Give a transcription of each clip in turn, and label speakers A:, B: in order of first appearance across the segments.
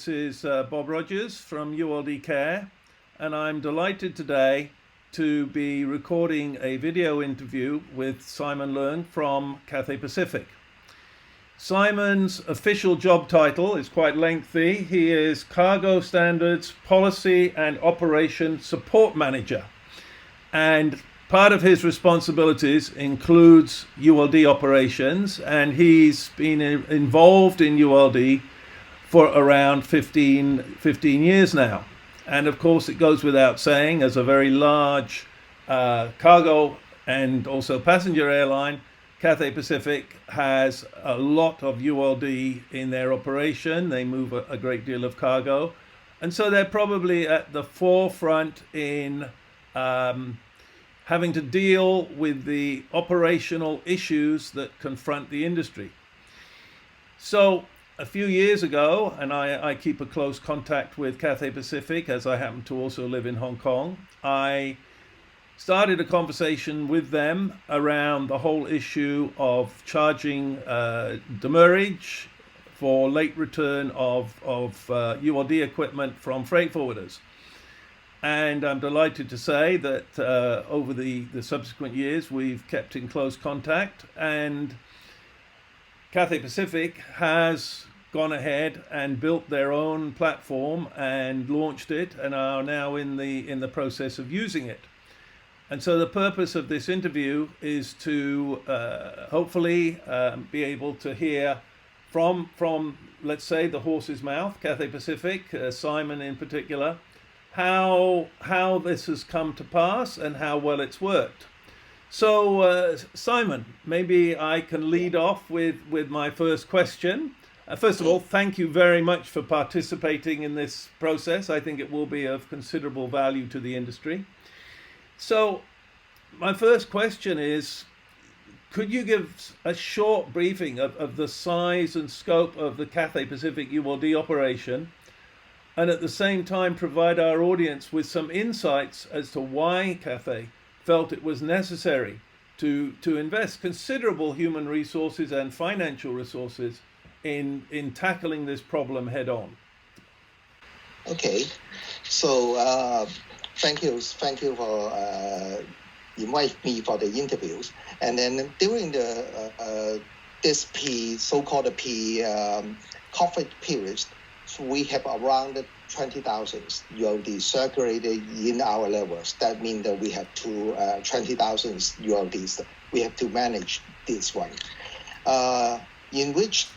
A: This is Bob Rogers from ULD Care, and I'm delighted today to be recording a video interview with Simon Leung from Cathay Pacific. Simon's official job title is quite lengthy. He is Cargo Standards Policy and Operation Support Manager, and part of his responsibilities includes ULD operations, and he's been involved in ULD for around 15 years now. And of course, it goes without saying, as a very large cargo and also passenger airline, Cathay Pacific has a lot of ULD in their operation. They move a great deal of cargo. And so they're probably at the forefront in having to deal with the operational issues that confront the industry. So a few years ago, and I keep a close contact with Cathay Pacific as I happen to also live in Hong Kong, I started a conversation with them around the whole issue of charging demurrage for late return of ULD equipment from freight forwarders. And I'm delighted to say that over the subsequent years, we've kept in close contact, and Cathay Pacific has gone ahead and built their own platform and launched it, and are now in the process of using it. And so the purpose of this interview is to hopefully be able to hear from let's say the horse's mouth, Cathay Pacific, Simon in particular, how this has come to pass and how well it's worked. So Simon, maybe I can lead off with my first question. First of all, thank you very much for participating in this process. I think it will be of considerable value to the industry. So my first question is, could you give a short briefing of the size and scope of the Cathay Pacific ULD operation, and at the same time provide our audience with some insights as to why Cathay felt it was necessary to invest considerable human resources and financial resources in tackling this problem head on?
B: Okay, so thank you for inviting me for the interviews. And then during the this so-called COVID period, we have around 20,000 ULD circulated in our levels. That means that we have 20,000 ULDs. We have to manage this one. In which,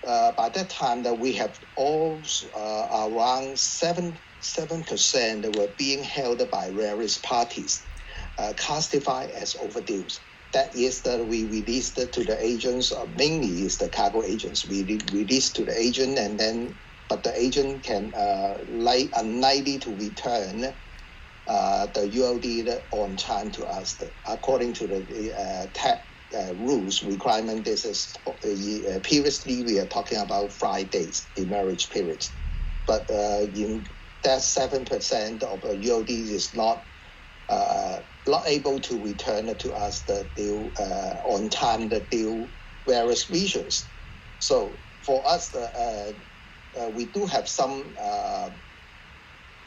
B: by that time, that we have all around 7% that were being held by various parties, classified as overdues. That is that we released to the agents, mainly is the cargo agents. We released to the agent, but the agent can unlikely to return the ULD on time to us. According to the TAC rules requirement, this is previously we are talking about 5 days, the marriage period. But in that 7% of ULD is not able to return to us the deal on time, the deal various reasons. So for us, we do have some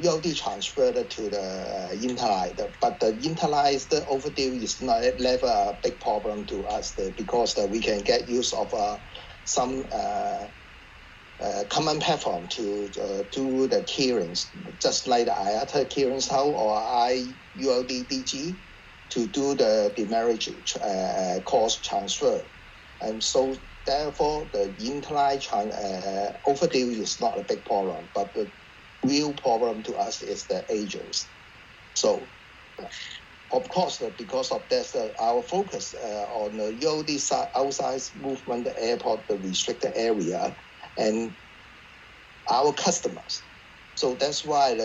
B: ULD transferred to the interline, but the interline, the overdue is never a big problem to us because we can get use of some common platform to do the clearance, just like the IATA clearance house or IULDDG, to do the demurrage cost transfer. And so therefore the interline overdue is not a big problem, but the real problem to us is the agents. So of course, because of that, our focus on the ULD side, outside movement, the airport, the restricted area, and our customers. So that's why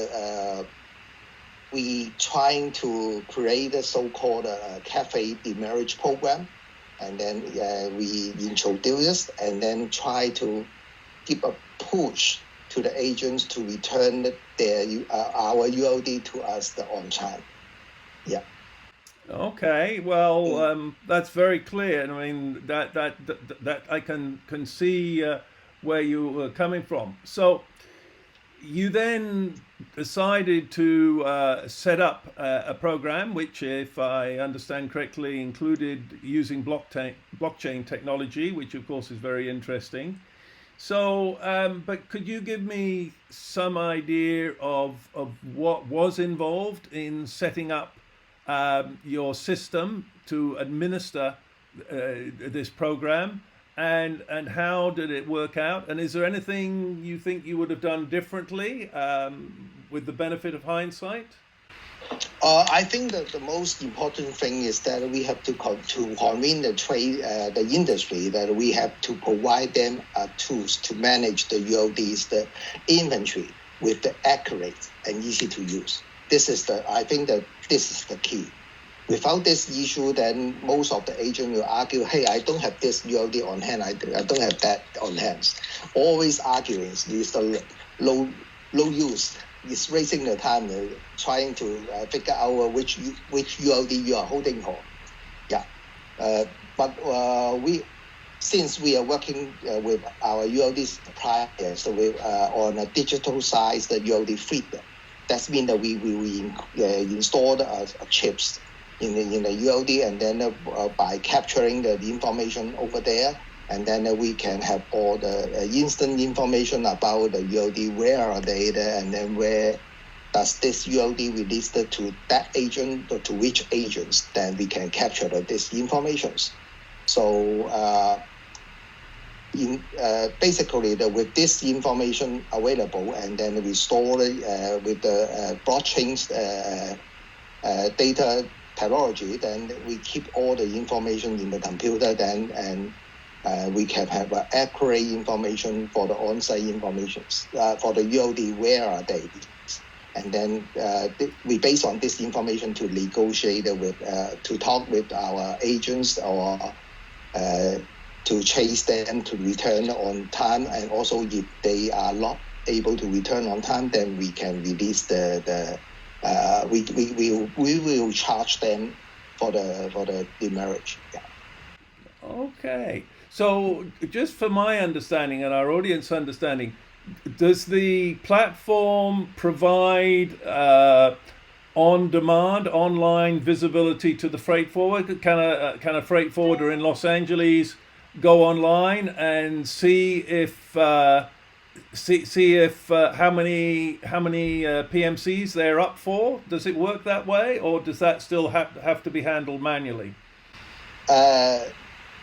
B: we trying to create a so-called cafe demurrage program, and then we introduce and then try to give a push to the agents to return our ULD to us on time. Yeah.
A: Okay, well, that's very clear. And I mean that I can see where you were coming from. So you then decided to set up a program which, if I understand correctly, included using blockchain technology, which of course is very interesting. So, but could you give me some idea of what was involved in setting up your system to administer this program, and how did it work out? And is there anything you think you would have done differently with the benefit of hindsight?
B: I think that the most important thing is that we have to convince the trade, the industry, that we have to provide them tools to manage the ULDs, the inventory, with the accurate and easy to use. I think that this is the key. Without this issue, then most of the agent will argue, hey, I don't have this ULD on hand, I don't have that on hand. Always arguing is the low use. It's wasting the time trying to figure out which ULD you are holding for. Yeah. But since we are working with our ULD suppliers, so on a digital side, the ULD feed, that means that we install the chips in the ULD, and then by capturing the information over there, and then we can have all the instant information about the ULD, where are they, and then where does this ULD release to that agent or to which agents, then we can capture this information. So basically, with this information available, and then we store it with the blockchain data technology, then we keep all the information in the computer, then and we can have accurate information for the on-site information for the ULD, where are they, and then we base on this information to negotiate with to talk with our agents, or to chase them to return on time, and also if they are not able to return on time, then we can release we will charge them for the demurrage. Yeah.
A: Okay. So just for my understanding and our audience understanding, does the platform provide on-demand, online visibility to the freight forwarder? Can a freight forwarder in Los Angeles go online and see if how many PMCs they're up for? Does it work that way, or does that still have to be handled manually?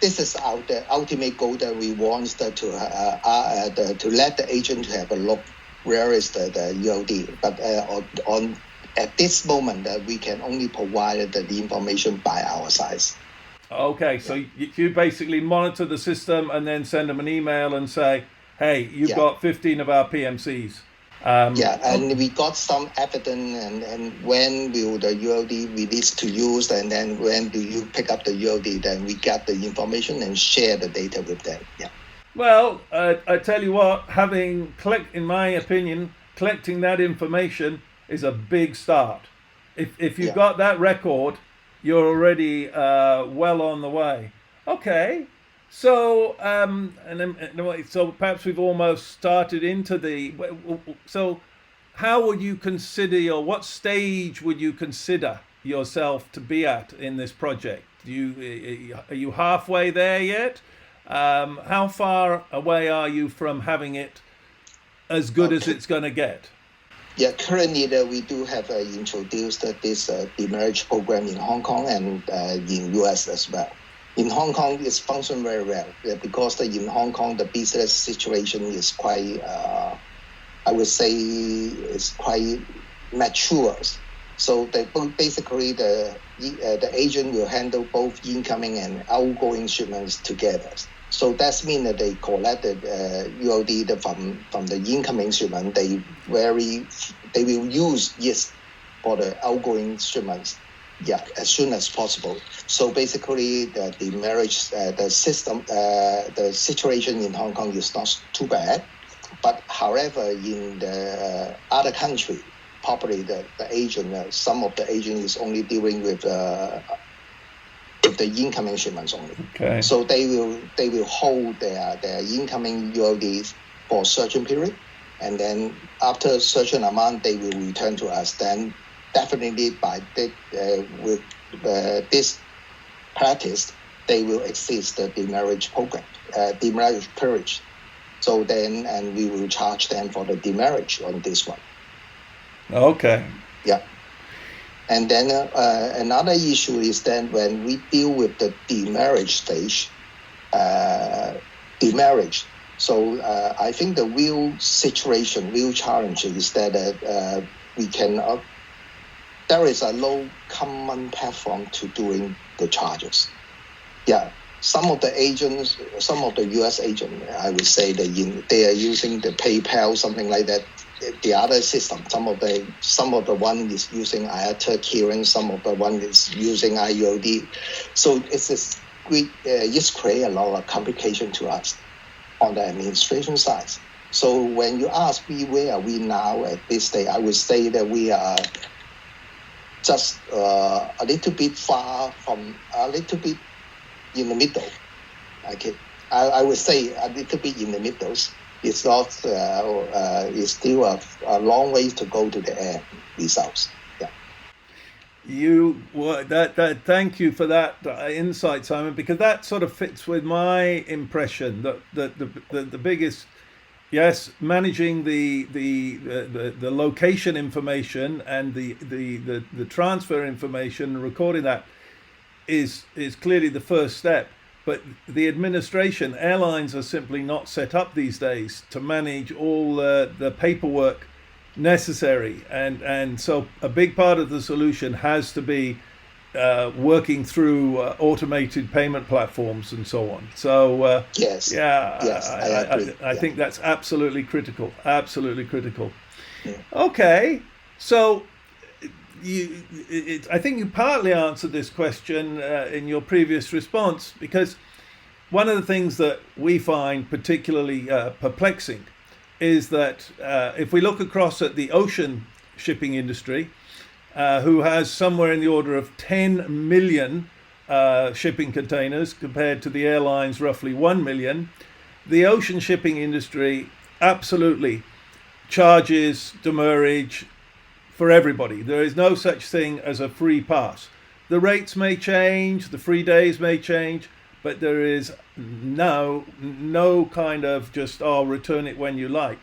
B: This is the ultimate goal that we want to let the agent have a look where is the ULD. But at this moment, we can only provide the information by our size.
A: Okay, so you basically monitor the system and then send them an email and say, hey, you've got 15 of our PMCs.
B: And we got some evidence, and when will the ULD release to use, and then when do you pick up the ULD, then we get the information and share the data with them. Yeah.
A: Well, I tell you what, in my opinion, collecting that information is a big start. If you've got that record, you're already well on the way. Okay. So, so perhaps we've almost started into so how would you consider, or what stage would you consider yourself to be at in this project? Are you halfway there yet? How far away are you from having it as good as it's going to get?
B: Yeah, currently we do have introduced this demurrage program in Hong Kong and in US as well. In Hong Kong, it's functioned very well because in Hong Kong, the business situation is quite, I would say, it's quite mature. So basically, the agent will handle both incoming and outgoing shipments together. So that means that they collected ULD from the incoming shipment. They will use it for the outgoing shipments. Yeah, as soon as possible. So basically, the marriage, the system, the situation in Hong Kong is not too bad. But however, in the other country, probably the agent, some of the agent is only dealing with the incoming shipments only.
A: Okay.
B: So they will hold their incoming ULDs for a certain period, and then after a certain amount, they will return to us. Then definitely with this practice, they will exceed the demarriage program, demarriage period. So then, and we will charge them for the demarriage on this one.
A: Okay.
B: Yeah. And then another issue is then when we deal with the demarriage stage, demarriage. So I think the real situation, real challenge is that we cannot. There is a low common platform to doing the charges. Yeah, some of the agents, some of the U.S. agents, I would say they are using the PayPal, something like that. The other system, some of the one is using IATA clearing, some of the one is using ULD. So it's create a lot of complication to us on the administration side. So when you ask me where are we now at this stage, I would say that we are just a little bit in the middle. Okay, I would say a little bit in the middle. It's not. It's still a long way to go to the end results. Yeah.
A: Thank you for that insight, Simon, because that sort of fits with my impression that the biggest, yes, managing the location information and the transfer information, recording that is clearly the first step. But the administration, airlines are simply not set up these days to manage all the paperwork necessary, and so a big part of the solution has to be working through automated payment platforms and so on. So
B: yes,
A: I think that's absolutely critical. Absolutely critical.
B: Yeah.
A: Okay, so. I think you partly answered this question in your previous response, because one of the things that we find particularly perplexing is that if we look across at the ocean shipping industry, who has somewhere in the order of 10 million shipping containers compared to the airlines roughly 1 million, the ocean shipping industry absolutely charges demurrage for everybody. There is no such thing as a free pass. The rates may change, the free days may change, but there is no kind of just, return it when you like.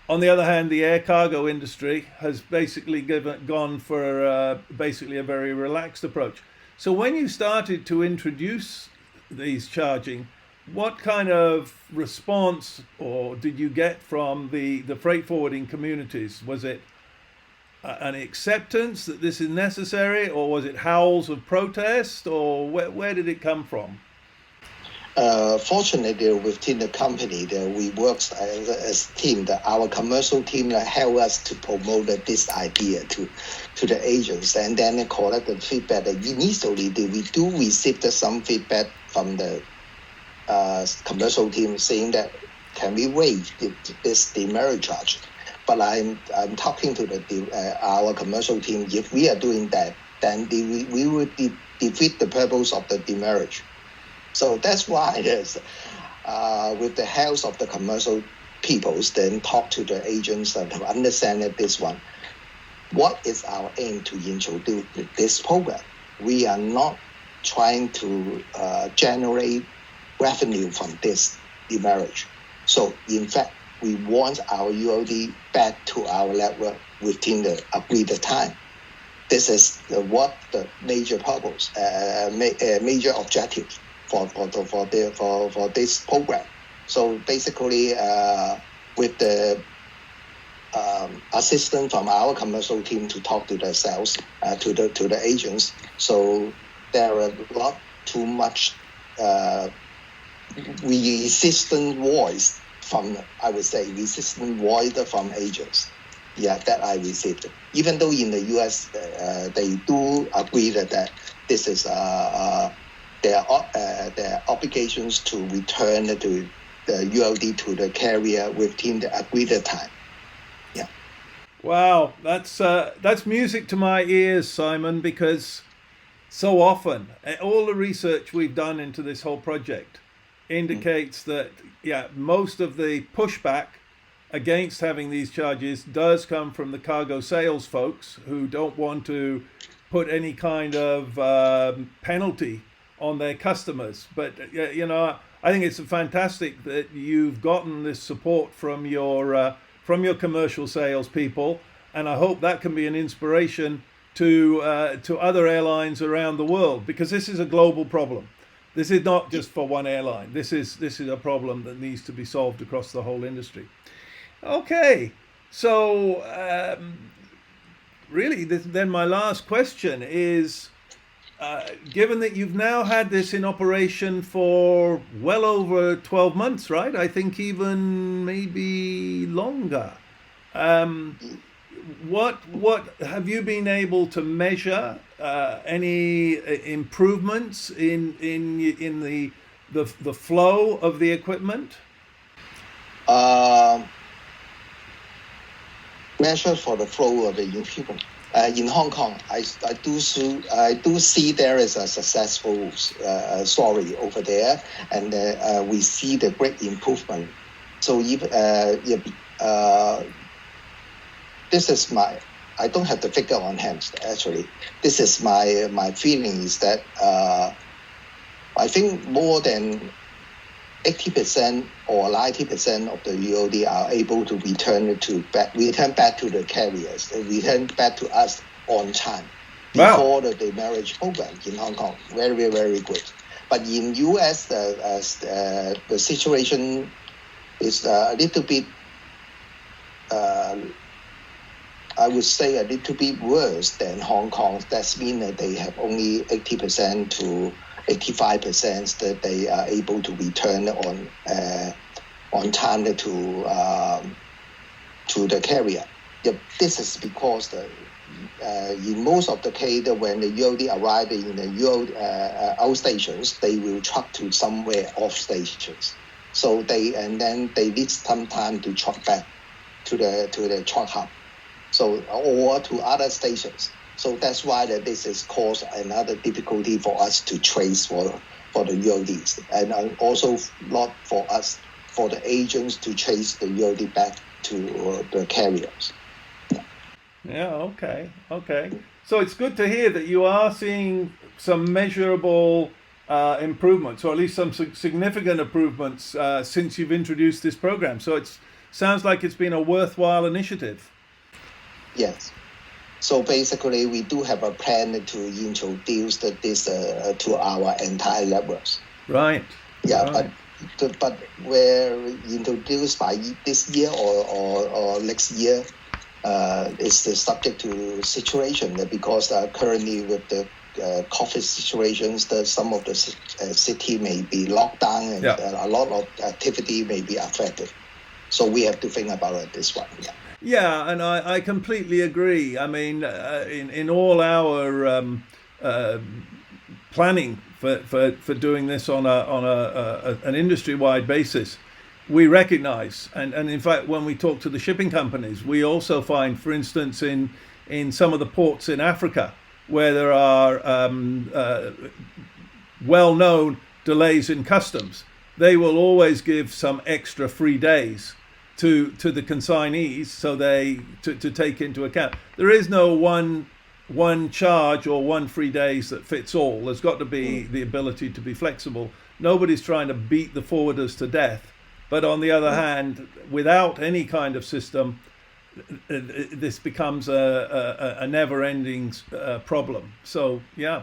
A: On the other hand, the air cargo industry has basically gone for basically a very relaxed approach. So when you started to introduce these charging, what kind of response or did you get from the freight forwarding communities? Was it an acceptance that this is necessary, or was it howls of protest, or where did it come from?
B: Fortunately, within the company, we work as a team. Our commercial team helped us to promote this idea to the agents, and then collect the feedback. Initially, we do receive some feedback from the commercial team saying that can we waive this demerit charge? But I'm talking to our commercial team. If we are doing that, then we would defeat the purpose of the demarriage. So that's why with the help of the commercial peoples, then talk to the agents and to understand that this one. What is our aim to introduce this program? We are not trying to generate revenue from this demarriage. So in fact, we want our ULD back to our level within the agreed time. This is what the major purpose, major objective for this program. So basically, with the assistance from our commercial team to talk to the sales, to the agents, so there are not too much resistant voice from, I would say, resistant voice from agents. Yeah, that I received. Even though in the U.S. They do agree that this is their obligations to return to the ULD to the carrier within the agreed time. Yeah.
A: Wow, that's music to my ears, Simon, because so often all the research we've done into this whole project indicates that most of the pushback against having these charges does come from the cargo sales folks who don't want to put any kind of penalty on their customers. But I think it's fantastic that you've gotten this support from your commercial sales people, and I hope that can be an inspiration to other airlines around the world, because this is a global problem. This is not just for one airline. This is a problem that needs to be solved across the whole industry. Okay, so really, then my last question is, given that you've now had this in operation for well over 12 months, right? I think even maybe longer. What have you been able to measure? Any improvements in the flow of the equipment?
B: Measure for the flow of the equipment. In Hong Kong, I do see there is a successful story over there, and we see the great improvement. So this is I don't have the figure on hand actually. This is my feeling is that I think more than 80% or 90% of the ULD are able to return back to the carriers. They return back to us on time before the demurrage program in Hong Kong. Very, very good. But in US, the situation is a little bit, I would say, a little bit worse than Hong Kong. That means that they have only 80% to 85% that they are able to return on time to the carrier. This is because in most of the case, when the ULD arrive in the ULD outstations, they will truck to somewhere off stations. So they need some time to truck back to the truck hub, or to other stations. So that's why this is caused another difficulty for us to trace for the ULDs, and also not for us, for the agents to trace the ULD back to the carriers.
A: Yeah, okay. So it's good to hear that you are seeing some measurable improvements, or at least some significant improvements since you've introduced this program. So it sounds like it's been a worthwhile initiative.
B: Yes. So basically, we do have a plan to introduce this to our entire networks.
A: Right.
B: Yeah,
A: right.
B: But we're introduced by this year or next year. It's subject to situation, because currently with the COVID situations, that some of the city may be locked down, and a lot of activity may be affected. So we have to think about this one. Yeah.
A: Yeah, and I completely agree. I mean, in all our planning for doing this on an industry-wide basis, we recognize, and in fact, when we talk to the shipping companies, we also find, for instance, in some of the ports in Africa, where there are well-known delays in customs, they will always give some extra free days to the consignees, so to take into account. There is no one charge or one free days that fits all. There's got to be the ability to be flexible. Nobody's trying to beat the forwarders to death, but on the other hand, without any kind of system, this becomes a never-ending problem. So yeah,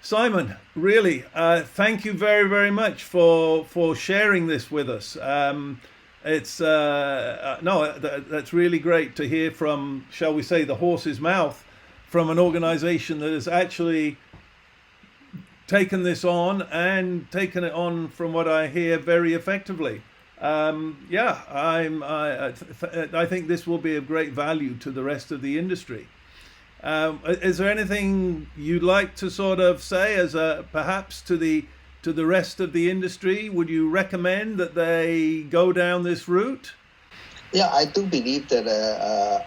A: Simon, really, thank you very, very much for sharing this with us. It's that's really great to hear from, shall we say, the horse's mouth, from an organization that has actually taken this on, and taken it on, from what I hear, very effectively. I think this will be of great value to the rest of the industry. Is there anything you'd like to sort of say as perhaps to the rest of the industry? Would you recommend that they go down this route?
B: Yeah, I do believe that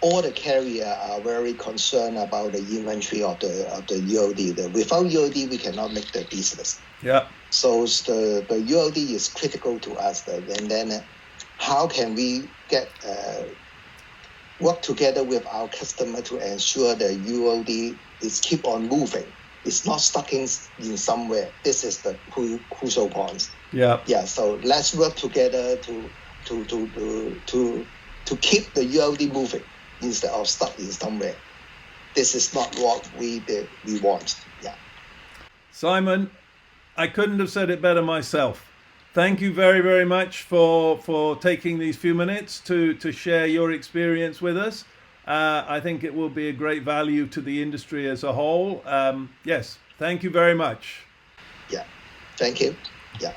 B: all the carriers are very concerned about the inventory of the ULD. Without ULD, we cannot make the business.
A: Yeah.
B: So the ULD is critical to us. And then how can we get work together with our customer to ensure the ULD is keep on moving. It's not stuck in somewhere. This is the crucial point.
A: Yeah.
B: Yeah. So let's work together to keep the ULD moving instead of stuck in somewhere. This is not what we want. Yeah.
A: Simon, I couldn't have said it better myself. Thank you very, very much for taking these few minutes to share your experience with us. I think it will be a great value to the industry as a whole. Yes, thank you very much.
B: Yeah, thank you. Yeah.